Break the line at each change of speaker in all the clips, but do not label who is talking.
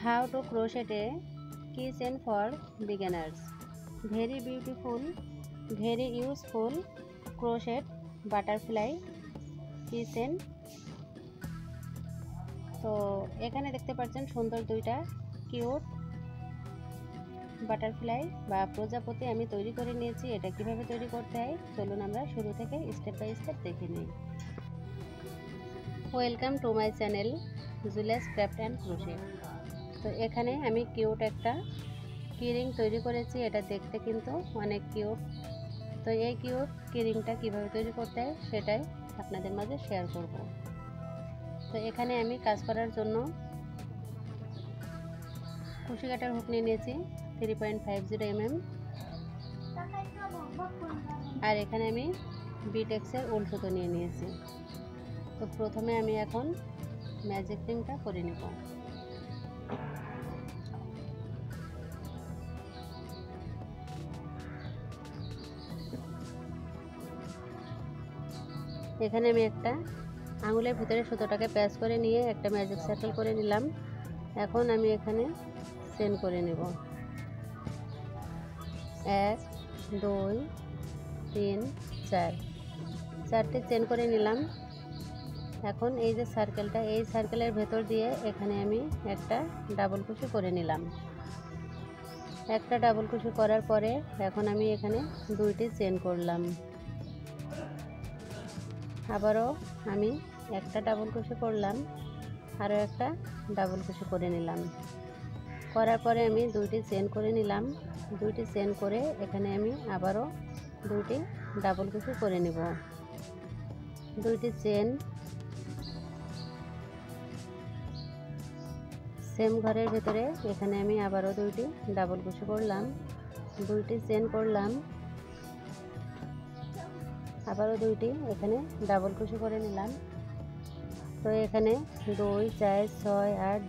How to crochet a keychain for beginners. Very beautiful, very useful crochet butterfly keychain। তো এখানে দেখতে পাচ্ছেন সুন্দর দুইটা কিউট বাটারফ্লাই বা প্রজাপতি আমি তৈরি করে নিয়েছি। এটা কিভাবে তৈরি করতে হয় চলুন আমরা শুরু থেকে স্টেপ বাই স্টেপ দেখে নিই। Welcome to my channel Julius craft and crochet. তো এখানে আমি কিউট একটা কিরিং তৈরি করেছি। এটা দেখতে কিন্তু অনেক কিউট। তো এই কিউট কিরিংটা কিভাবে তৈরি করতে হয় সেটাই আপনাদের মাঝে শেয়ার করব। তো এখানে আমি কাজ করার জন্য কুশি কাটার হুক নিয়ে নিয়েছি 3.50 mm, আর এখানে আমি বিটেক্সের উল সুতো নিয়ে নিয়েছি। তো প্রথমে আমি এখন ম্যাজিক রিংটা করে নেব। এখানে আমি একটা আঙুলের ভিতরে সুতোটাকে প্যাচ করে নিয়ে একটা ম্যাজিক সার্কেল করে নিলাম। এখন আমি এখানে চেন করে নেব। 1 2 3 4 চারটে চেন করে নিলাম। এখন এই যে সার্কেলটা, এই সার্কেলের ভেতর দিয়ে এখানে আমি একটা ডাবল কুশি করে নিলাম। একটা ডাবল কুশি করার পরে এখন আমি এখানে দুইটি চেন করলাম। আবারও আমি একটা ডাবল কুশি করলাম, আরও একটা ডাবল কুশি করে নিলাম। করার পরে আমি দুইটি চেন করে নিলাম। দুইটি চেন করে এখানে আমি আবারও দুইটি ডাবল কুশি করে নেব। দুইটি চেন সেম ঘরের ভেতরে এখানে আমি আবারও দুইটি ডাবল কুশি করলাম। দুইটি চেন করলাম, আবারও দুইটি এখানে ডাবল কুশি করে নিলাম। তো এখানে 2 4 6 8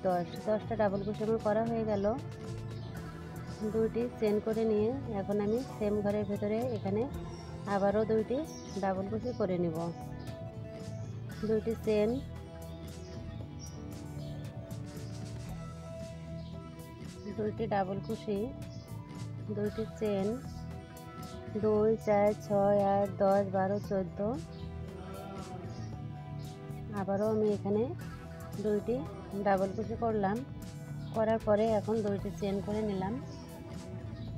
10টা ডাবল কুশি আমার করা হয়ে গেল। দুইটি চেন করে নিয়ে এখন আমি সেম ঘরের ভেতরে এখানে আবারও দুইটি ডাবল কুশি করে নিব। দুইটি চেন, দুইটি ডাবল কুশি, দুইটি চেন, 2 4 6 8 10 12 14। আবারও আমি এখানে দুইটি ডাবল কুশি করলাম। করার পরে এখন দুইটি চেন করে নিলাম।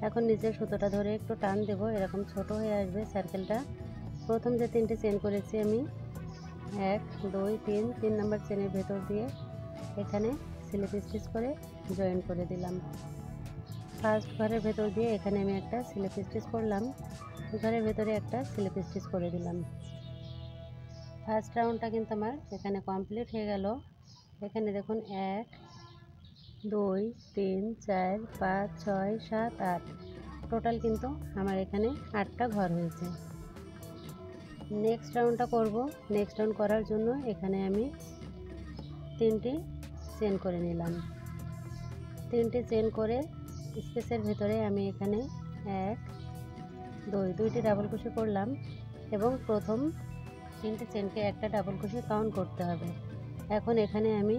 এখন নিচের সুতোটা ধরে একটু টান দেব, এরকম ছোট হয়ে আসবে সার্কেলটা। প্রথম যে তিনটি চেন করেছি আমি 1 2 3 নম্বর চেনের ভেতর দিয়ে এখানে স্লিপ স্টিচ করে জয়েন করে দিলাম। ফার্স্ট ঘরের ভেতর দিয়ে এখানে আমি একটা স্লিপ স্টিচ করলাম, ঘরের ভেতরে একটা স্লিপ স্টিচ করে দিলাম। ফার্স্ট রাউন্ডটা কিন্তু আমার এখানে কমপ্লিট হয়ে গেল। এখানে দেখুন 1 2 3 4 5 6 7 8, টোটাল কিন্তু আমার এখানে 8টা ঘর হয়েছে। নেক্সট রাউন্ডটা করব। নেক্সট রাউন্ড করার জন্য এখানে আমি 3টি চেন করে নিলাম। 3টি চেন করে স্পেসের ভিতরে আমি এখানে 1 2 দুইটি ডাবল কুশি করলাম এবং প্রথম 3টে চেনকে একটা ডাবল কুশি কাউন্ট করতে হবে। এখন এখানে আমি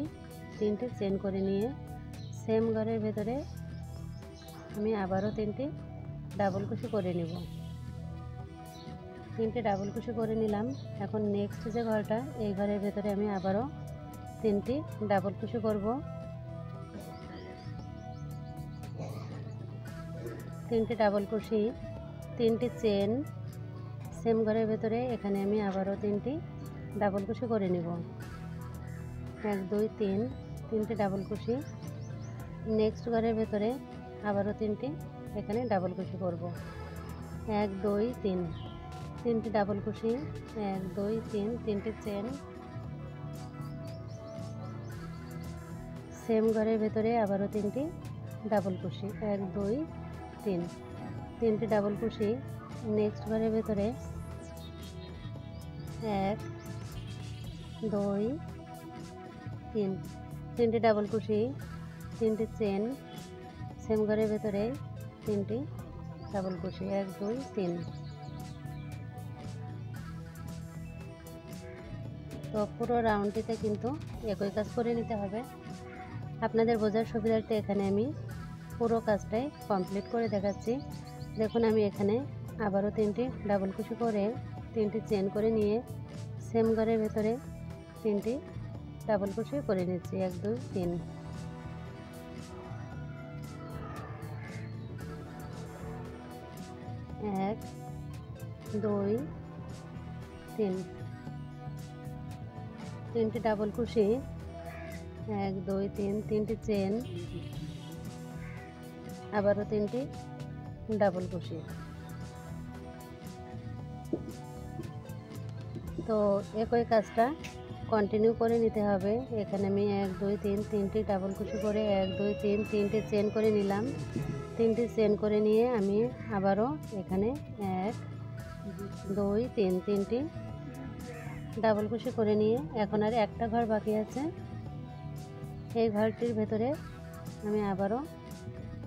3টে চেন করে নিয়ে সেম ঘরের ভেতরে আমি আবারও 3টি ডাবল কুশি করে নেব। 3টে ডাবল কুশি করে নিলাম। এখন নেক্সট যে ঘরটা, এই ঘরের ভেতরে আমি আবারও 3টি ডাবল কুশি করব। 3টি ডাবল কুশি, 3টি চেন, সেম ঘরের ভেতরে এখানে আমি আবারও 3টি ডাবল কুশি করে নেব। 1 2 3, 3টি ডাবল কুশি। নেক্সট ঘরের ভেতরে আবারও 3টি এখানে ডাবল কুশি করব। 1 2 3, 3টি ডাবল কুশি, 1 2 3, 3টি চেন, সেম ঘরের ভেতরে আবারও 3টি ডাবল কুশি। 1 2 3, 3টি ডাবল কুশি। নেক্সট ঘরের ভেতরে 1 2 3, 3টি ডাবল কুশি, 3টি চেন, সেম ঘরের ভেতরে 3টি ডাবল কুশি। 1 2 3। তো পুরো রাউন্ডটিতে কিন্তু একই কাজ করে নিতে হবে। আপনাদের বোঝার সুবিধার্থে এখানে আমি পুরো কাজটাই কমপ্লিট করে দেখাচ্ছি। দেখুন আমি এখানে আবারও 3টি ডাবল কুশি করে 3টি চেন করে নিয়ে সেম ঘরের ভেতরে 3টি ডাবল কুশি করে নিচ্ছি। 1 2 3, 1 2 3, 3টি ডাবল কুশি, 1 2 3, 3টি চেন, আবারও 3টি ডাবল কুশি। তো একই কাজটা কন্টিনিউ করে নিতে হবে। এখানে আমি 1 2 3, 3টি ডাবল কুশি করে 1 2 3, 3টি চেন করে নিলাম। 3টি চেন করে নিয়ে আমি আবারও এখানে 1 2 3, 3টি ডাবল কুশি করে নিয়ে এখন আর একটা ঘর বাকি আছে। এই ঘরটির ভেতরে আমি আবারও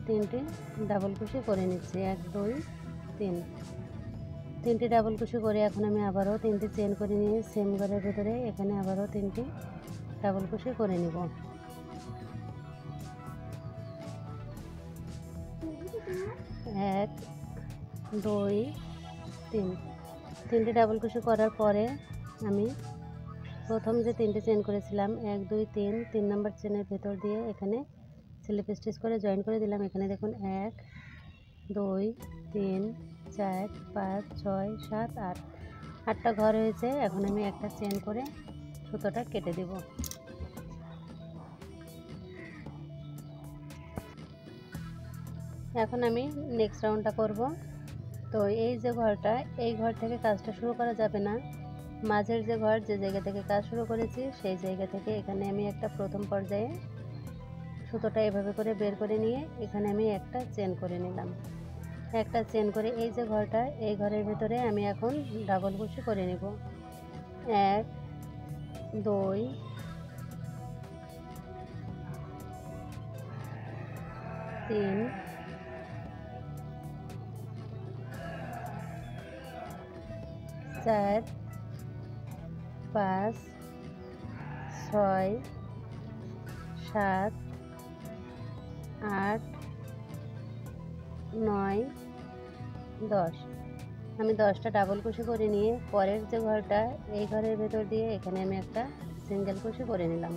3টি ডাবল কুশি করে নিচ্ছি। 1 2 3, 3টি ডাবল কুশি করে এখন আমি আবারও 3টি চেন করে নিয়ে সেম ঘরের ভেতরে এখানে আবারও 3টি ডাবল কুশি করে নিব। 1 2 3, 3টি ডাবল কুশি করার পরে আমি প্রথম যে 3টি চেন করেছিলাম 1 2 3, 3 নম্বর চেনের ভেতর দিয়ে এখানে স্লিপ স্টিচ করে জয়েন করে দিলাম। এখানে দেখুন 1 2 3 4 5 6 7 8, 8টা ঘর হয়েছে। এখন আমি একটা চেন করে সুতোটা কেটে দেব। এখন আমি নেক্সট রাউন্ডটা করব। তো এই যে ঘরটা, এই ঘর থেকে কাজটা শুরু করা যাবে না। মাঝের যে ঘর, যে জায়গা থেকে কাজ শুরু করেছি সেই জায়গা থেকে এখানে আমি একটা প্রথম পর্যায়ে সুতোটা এভাবে করে বের করে নিয়ে এখানে আমি একটা চেন করে নিলাম। একটা চেন করে এই যে ঘরটা, এই ঘরের ভিতরে আমি এখন ডাবল কুশি করে নেব। 1 2 3 4 5 6 7 8 9 10, আমি 10টা ডাবল কুশি করে নিয়ে পরের যে ঘরটা, এই ঘরের ভেতর দিয়ে এখানে আমি একটা সিঙ্গেল কুশি করে নিলাম।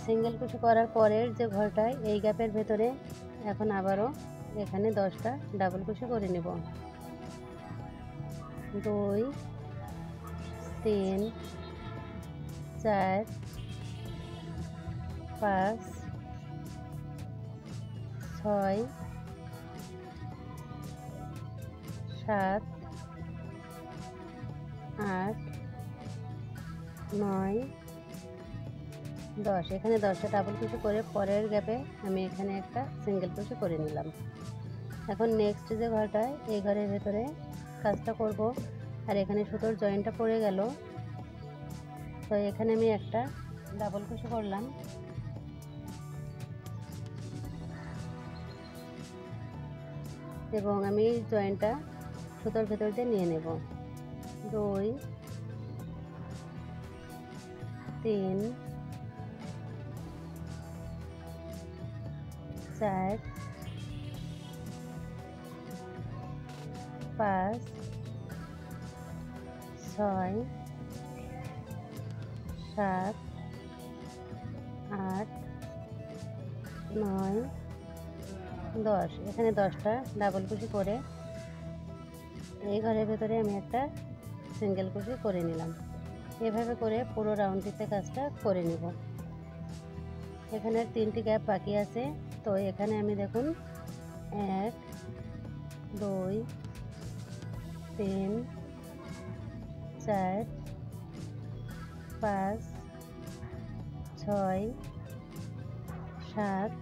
সিঙ্গেল কুশি করার পরের যে ঘরটা, এই গ্যাপের ভেতরে এখন আবারও এখানে 10টা ডাবল কুশি করে নেব। 2 3 4 5 6 7 8 9 10, এখানে 10টা ডাবল কুশি করে পরের গ্যাপে আমি এখানে একটা সিঙ্গেল কুশি করে নিলাম। এখন নেক্সট যে ঘরটা, এই ঘরের ভেতরে কাজটা করব। আর এখানে সুতোর জয়েন্টটা পড়ে গেল, তো এখানে আমি একটা ডাবল কুশি করলাম। এবং আমি জয়েন্টটা সুতোর ভেতর দিয়ে নিয়ে নেব। 2 3 4 5 6 7 8 9 10, এখানে 10টা ডাবল কুশি করে এই ঘরের ভেতরে আমি একটা সিঙ্গেল কুশি করে নিলাম। এভাবে করে পুরো রাউন্ডটিতে কাজটা করে নিব। এখানে 3টি গ্যাপ বাকি আছে, তো এখানে আমি দেখুন 1 2 3 4 5 6 7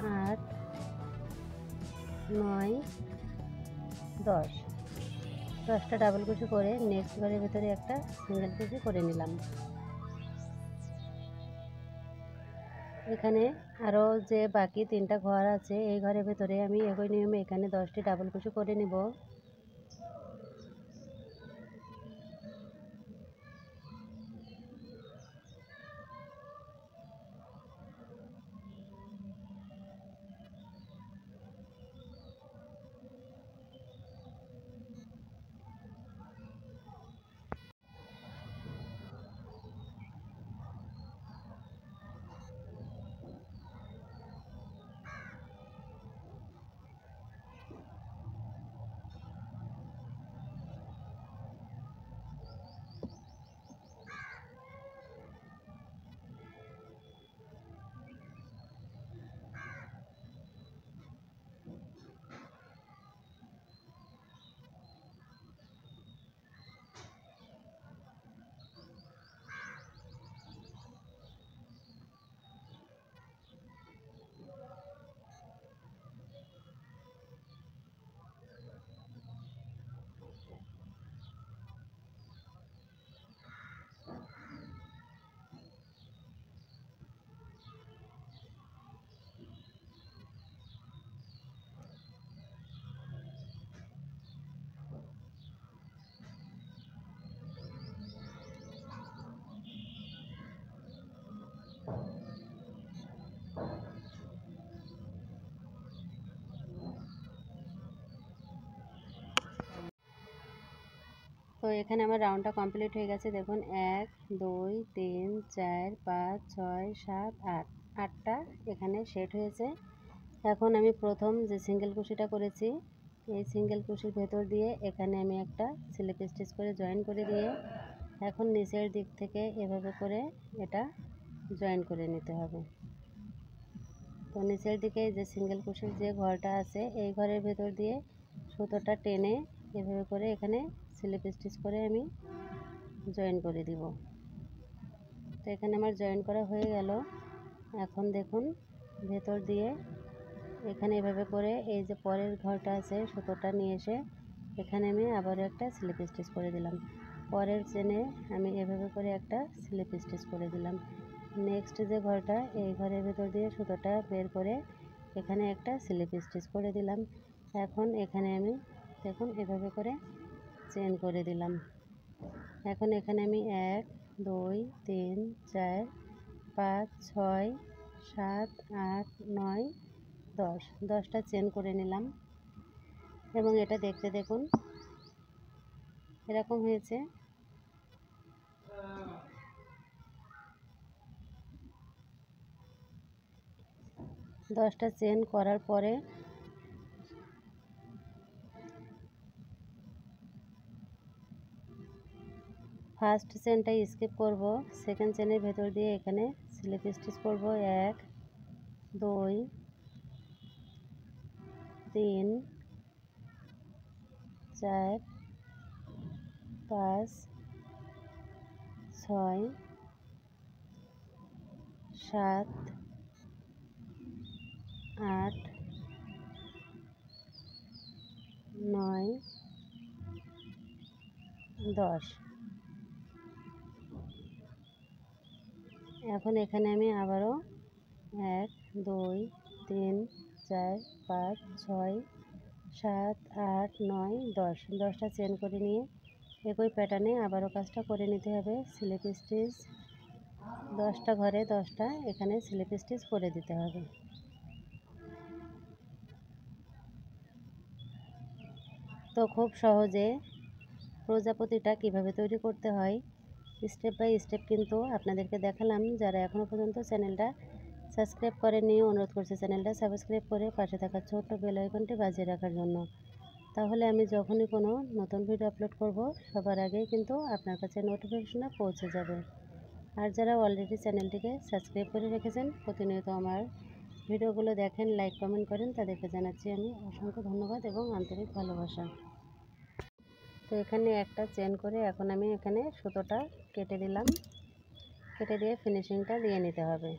8 9 10, 10টা ডাবল কুশি করে নেক্সট ঘরের ভিতরে একটা সিঙ্গেল কুশি করে নিলাম। এখানে আরও যে বাকি 3টা ঘর আছে, এই ঘরের ভিতরে আমি একই নিয়মে এখানে 10টি ডাবল কুশি করে নিব। তো এখানে আমার রাউন্ডটা কমপ্লিট হয়ে গেছে। দেখুন 1 2 3 4 5 6 7 8, 8টা এখানে সেট হয়েছে। এখন আমি প্রথম যে সিঙ্গেল কুশিটা করেছি এই সিঙ্গেল কুশির ভেতর দিয়ে এখানে আমি একটা স্লিপ স্টিচ করে জয়েন করে দিয়ে এখন নিচের দিক থেকে এভাবে করে এটা জয়েন করে নিতে হবে। তো নিচের দিকে যে সিঙ্গেল কুশির যে ঘরটা আছে এই ঘরের ভেতর দিয়ে সুতোটা টেনে এভাবে করে এখানে স্লিপ স্টিচ করে আমি জয়েন করে দিব। তো এখানে আমার জয়েন করা হয়ে গেল। এখন দেখুন ভেতর দিয়ে এখানে এভাবে করে এই যে পরের ঘরটা আছে সুতোটা নিয়ে এসে এখানে আমি আবারও একটা স্লিপ স্টিচ করে দিলাম। পরের চেনে আমি এভাবে করে একটা স্লিপ স্টিচ করে দিলাম। নেক্সট যে ঘরটা এই ঘরের ভেতর দিয়ে সুতোটা বের করে এখানে একটা স্লিপ স্টিচ করে দিলাম। এখন এখানে আমি দেখুন এভাবে করে চেন করে দিলাম। এখন এখানে আমি 1 2 3 4 5 6 7 8 9 10, 10টা চেন করে নিলাম এবং এটা দেখতে দেখুন এরকম হয়েছে। দশটা চেন করার পরে ফার্স্ট চেনটা স্কিপ করব, সেকেন্ড চেনের ভেতর দিয়ে এখানে স্লিপ স্টিচ করব 1 2 3 4 5 6 7 8 9 10। এখন এখানে আমি আবারও 1 2 3 4 5 6 7 8 9 10, 10টা চেন করে নিয়ে একই প্যাটার্নে আবারও কাজটা করে নিতে হবে। স্লিপ স্টিচ 10টা ঘরে 10টা এখানে স্লিপ স্টিচ করে দিতে হবে। তো খুব সহজে প্রজাপতিটা কিভাবে তৈরি করতে হয় স্টেপ বাই স্টেপ কিন্তু আপনাদেরকে দেখালাম। যারা এখনও পর্যন্ত চ্যানেলটা সাবস্ক্রাইব করেননি অনুরোধ করছি চ্যানেলটা সাবস্ক্রাইব করে পাশে থাকা ছোট্ট বেল আইকনটি বাজিয়ে রাখার জন্য। তাহলে আমি যখনই কোনো নতুন ভিডিও আপলোড করব সবার আগেই কিন্তু আপনার কাছে নোটিফিকেশনে পৌঁছে যাবে। আর যারা অলরেডি চ্যানেলটিকে সাবস্ক্রাইব করে রেখেছেন প্রতিনিয়ত আমার ভিডিওগুলো দেখেন লাইক কমেন্ট করেন তাদেরকে জানাচ্ছি আমি অসংখ্য ধন্যবাদ এবং আন্তরিক ভালোবাসা। তো এখানে একটা চেন করে এখন আমি এখানে সুতোটা কেটে দিলাম, কেটে দিয়ে ফিনিশিংটা দিয়ে নিতে হবে।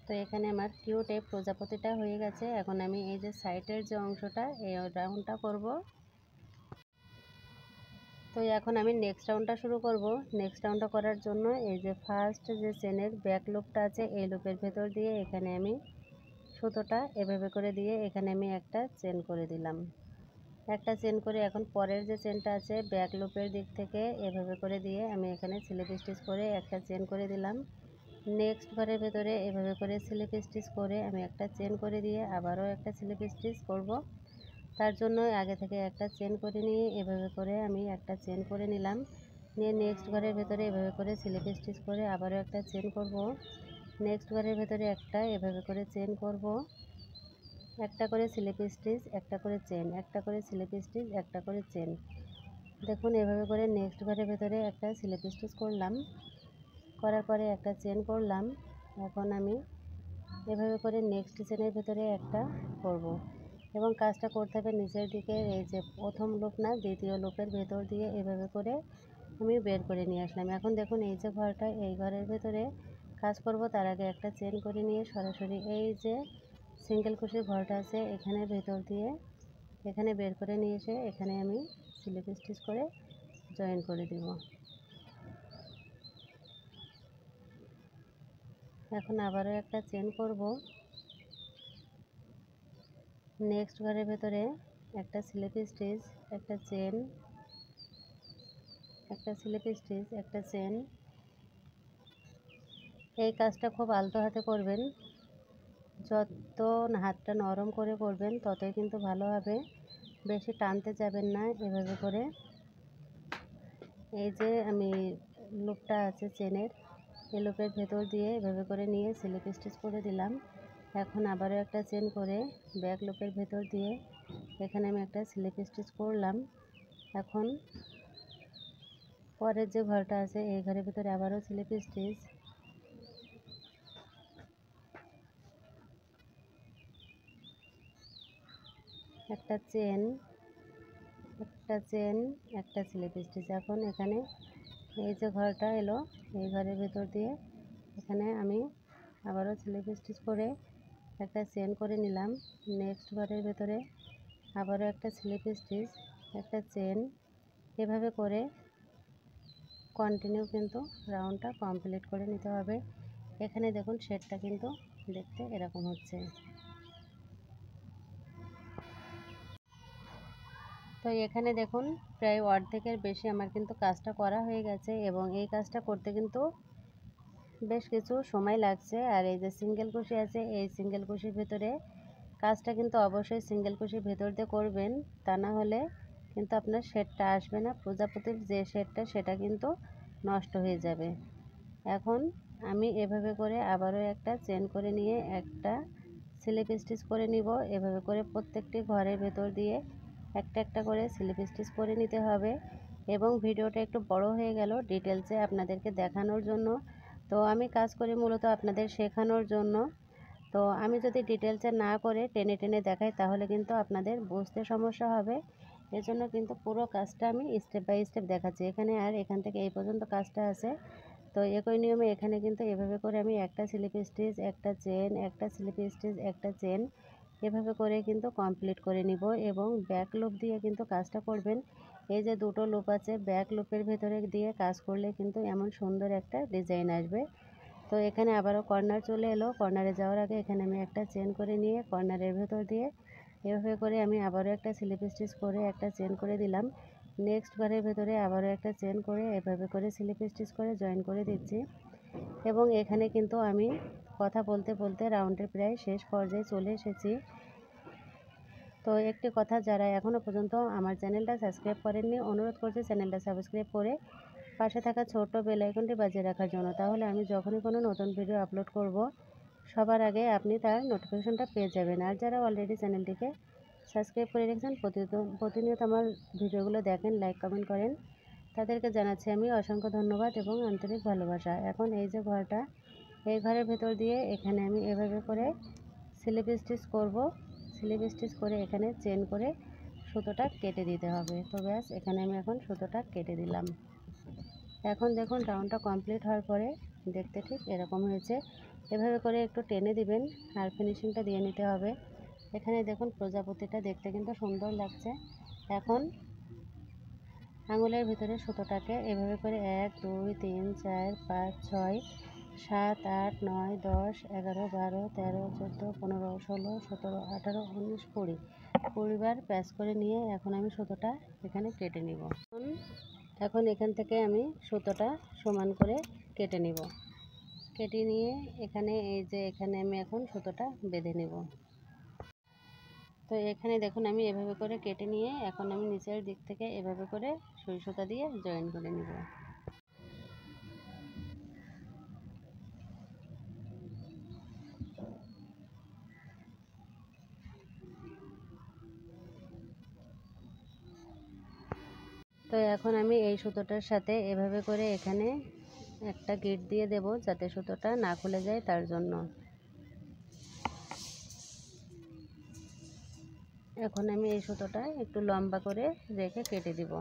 তো এখানে আমার কিউ টাইপ প্রজাপতিটা হয়ে গেছে। এখন আমি এই যে সাইডের যে অংশটা এই রাউন্ডটা করব। তো এখন আমি নেক্সট রাউন্ডটা শুরু করব। নেক্সট রাউন্ডটা করার জন্য এই যে ফার্স্ট যে চেনের ব্যাক লুপটা আছে এই লুপের ভেতর দিয়ে এখানে আমি সুতোটা এভাবে করে দিয়ে এখানে আমি একটা চেন করে দিলাম। একটা চেন করে এখন পরের যে চেনটা আছে ব্যাক লুপের দিক থেকে এভাবে করে দিয়ে আমি এখানে স্লিপ স্টিচ করে একটা চেন করে দিলাম। নেক্সট ঘরের ভেতরে এভাবে করে স্লিপ স্টিচ করে আমি একটা চেন করে দিয়ে আবারও একটা স্লিপ স্টিচ করব। তার জন্য আগে থেকে একটা চেন করে নিয়ে এভাবে করে আমি একটা চেন করে নিলাম। নিয়ে নেক্সট ঘরের ভেতরে এভাবে করে স্লিপ স্টিচ করে আবারও একটা চেন করব। নেক্সট ঘরের ভেতরে একটা এভাবে করে চেন করব, একটা করে স্লিপ স্টিচ, একটা করে চেন, একটা করে স্লিপ স্টিচ, একটা করে চেন। দেখুন এভাবে করে নেক্সট ঘরের ভেতরে একটা স্লিপ স্টিচ করলাম, করার পরে একটা চেন করলাম। এখন আমি এভাবে করে নেক্সট চেনের ভেতরে একটা করব এবং কাজটা করতে হবে নিচের দিকে এই যে প্রথম লুপ না দ্বিতীয় লুপের ভেতর দিয়ে এভাবে করে আমি বের করে নিয়ে আসলাম। এখন দেখুন এই যে ঘরটা এই ঘরের ভেতরে কাজ করব তার আগে একটা চেন করে নিয়ে সরাসরি এই যে সিঙ্গেল কুশির ঘরটা আছে এখানে ভেতর দিয়ে এখানে বের করে নিয়ে এসে এখানে আমি স্লিপ স্টিচ করে জয়েন করে দিব। এখন আবারও একটা চেন করব, নেক্সট ঘরের ভেতরে একটা স্লিপ স্টিচ, একটা চেন, একটা স্লিপ স্টিচ, একটা চেন। এই কাজটা খুব আলতো হাতে করবেন, যত হাতটা নরম করে করবেন ততই কিন্তু ভালো হবে, বেশি টানতে যাবেন না। এভাবে করে এই যে আমি লুপটা আছে চেনের, এই লুপের ভেতর দিয়ে এভাবে করে নিয়ে স্লিপ স্টিচ করে দিলাম। এখন আবারও একটা চেন করে ব্যাক লুপের ভেতর দিয়ে এখানে আমি একটা স্লিপ স্টিচ করলাম। এখন পরের যে ঘরটা আছে এই ঘরের ভিতরে আবারও স্লিপ স্টিচ, একটা চেন, একটা স্লিপ স্টিচ। এখন এখানে এই যে ঘরটা এলো এই ঘরের ভেতর দিয়ে এখানে আমি আবারও স্লিপ স্টিচ করে একটা চেন করে নিলাম। নেক্সট ঘরের ভেতরে আবারও একটা স্লিপ স্টিচ, একটা চেন, এভাবে করে কন্টিনিউ কিন্তু রাউন্ডটা কমপ্লিট করে নিতে হবে। এখানে দেখুন শেডটা কিন্তু দেখতে এরকম হচ্ছে। তো এখানে দেখুন প্রায় অর্ধেকের বেশি আমার কিন্তু কাজটা করা হয়ে গেছে এবং এই কাজটা করতে কিন্তু বেশ কিছু সময় লাগছে। আর এই যে সিঙ্গেল কুশি আছে এই সিঙ্গেল কুশির ভেতরে কাজটা কিন্তু অবশ্যই সিঙ্গেল কুশির ভেতর দিয়ে করবেন, তা না হলে কিন্তু আপনার শেডটা আসবে না। প্রজাপতির যে শেডটা সেটা কিন্তু নষ্ট হয়ে যাবে। এখন আমি এভাবে করে আবারও একটা চেন করে নিয়ে একটা স্লিপ স্টিচ করে নিব। এভাবে করে প্রত্যেকটি ঘরের ভেতর দিয়ে একটা একটা করে স্লিপ স্টিচ করে নিতে হবে। এবং ভিডিওটা একটু বড় হয়ে গেল ডিটেলসে আপনাদেরকে দেখানোর জন্য। তো আমি কাজ করি মূলত আপনাদের শেখানোর জন্য। তো আমি যদি ডিটেলসে না করে টেনে টেনে দেখাই তাহলে কিন্তু আপনাদের বুঝতে সমস্যা হবে। এজন্য কিন্তু পুরো কাজটা আমি স্টেপ বাই স্টেপ দেখাচ্ছি। এখানে আর এখান থেকে এই পর্যন্ত কাজটা আছে। তো একই নিয়মে এখানে কিন্তু এভাবে করে আমি একটা স্লিপ স্টিচ, একটা চেন, একটা স্লিপ স্টিচ, একটা চেন, এভাবে করে কিন্তু কমপ্লিট করে নিব। এবং ব্যাক লুপ দিয়ে কিন্তু কাজটা করবেন। এই যে দুটো লুপ আছে ব্যাক লুপের ভেতরে দিয়ে কাজ করলে কিন্তু এমন সুন্দর একটা ডিজাইন আসবে। তো এখানে আবারও কর্নার চলে এলো। কর্নারে যাওয়ার আগে এখানে আমি একটা চেন করে নিয়ে কর্নারের ভেতর দিয়ে এভাবে করে আমি আবারও একটা স্লিপ স্টিচ করে একটা চেন করে দিলাম। নেক্সট ঘরের ভেতরে আবারও একটা চেন করে এভাবে করে স্লিপ স্টিচ করে জয়েন করে দিচ্ছি। এবং এখানে কিন্তু আমি কথা বলতে বলতে রাউন্ডের প্রায় শেষ পর্যায়ে চলে এসেছি। তো একটি কথা, যারা এখনও পর্যন্ত আমার চ্যানেলটা সাবস্ক্রাইব করেননি অনুরোধ করছি চ্যানেলটা সাবস্ক্রাইব করে পাশে থাকা ছোট্ট বেল আইকনটি বাজিয়ে রাখার জন্য। তাহলে আমি যখনই কোনো নতুন ভিডিও আপলোড করব সবার আগে আপনি তার নোটিফিকেশনটা পেয়ে যাবেন। আর যারা অলরেডি চ্যানেলটিকে সাবস্ক্রাইব করে রেখেছেন, প্রতিনিয়ত আমার ভিডিওগুলো দেখেন, লাইক কমেন্ট করেন, তাদেরকে জানাচ্ছি আমি অসংখ্য ধন্যবাদ এবং আন্তরিক ভালোবাসা। এখন এই যে ঘরটা এই ঘরের ভেতর দিয়ে এখানে আমি এভাবে করে স্লিপ স্টিচ করব। স্লিপ স্টিচ করে এখানে চেন করে সুতোটা কেটে দিতে হবে। তো ব্যাস এখানে আমি এখন সুতোটা কেটে দিলাম। এখন দেখুন রাউন্ডটা কমপ্লিট হওয়ার পরে দেখতে ঠিক এরকম হয়েছে। এভাবে করে একটু টেনে দিবেন আর ফিনিশিংটা দিয়ে নিতে হবে। এখানে দেখুন প্রজাপতিটা দেখতে কিন্তু সুন্দর লাগছে। এখন আঙুলের ভিতরে সুতোটাকে এভাবে করে 1 2 3 4 5 6 7 8 9 10 11 12 13 14 15 16 17 18 19 20 20 বার প্যাচ করে নিয়ে এখন আমি সুতোটা এখানে কেটে নিব। এখন এখান থেকে আমি সুতোটা সমান করে কেটে নিব। কেটে নিয়ে এখানে এই যে এখানে আমি এখন সুতোটা বেঁধে নেব। তো এখানে দেখুন আমি এভাবে করে কেটে নিয়ে এখন আমি নিচের দিক থেকে এভাবে করে সুই সুতা দিয়ে জয়েন করে নিব। তো এখন আমি এই সুতোটার সাথে এভাবে করে এখানে একটা গিট দিয়ে দেব যাতে সুতোটা না খুলে যায় তার জন্য। এখন আমি এই সুতোটা একটু লম্বা করে রেখে কেটে দিব।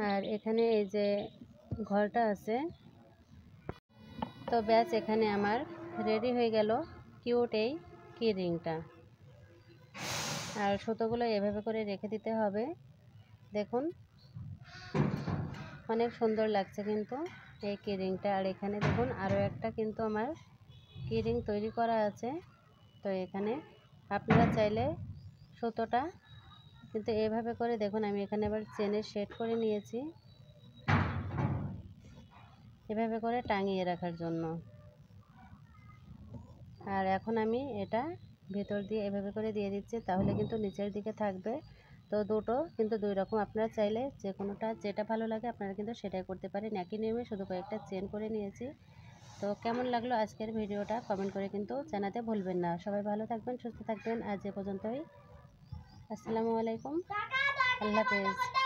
আর এখানে এই যে ঘরটা আছে, তো ব্যাস এখানে আমার রেডি হয়ে গেল কিউট এই কি রিংটা। আর সুতোগুলো এভাবে করে রেখে দিতে হবে। দেখুন অনেক সুন্দর লাগছে কিন্তু এই কি রিংটা। আর এখানে দেখুন আরও একটা কিন্তু আমার কি রিং তৈরি করা আছে। তো এখানে আপনারা চাইলে সুতোটা কিন্তু এভাবে করে দেখুন আমি এখানে আবার চেনের সেট করে নিয়েছি, এভাবে করে টাঙিয়ে রাখার জন্য। আর এখন আমি এটা ভেতর দিয়ে এভাবে করে দিয়ে দিচ্ছি, তাহলে কিন্তু নিচের দিকে থাকবে। তো দুটো কিন্তু দুই রকম, আপনারা চাইলে যে কোনোটা যেটা ভালো লাগে আপনারা কিন্তু সেটাই করতে পারেন। একই নিয়মে শুধু কয়েকটা চেন করে নিয়েছি। তো কেমন লাগলো আজকের ভিডিওটা কমেন্ট করে কিন্তু জানাতে ভুলবেন না। সবাই ভালো থাকবেন, সুস্থ থাকবেন। আজ এ পর্যন্তই। আসসালামু আলাইকুম, আল্লাহ হাফেজ।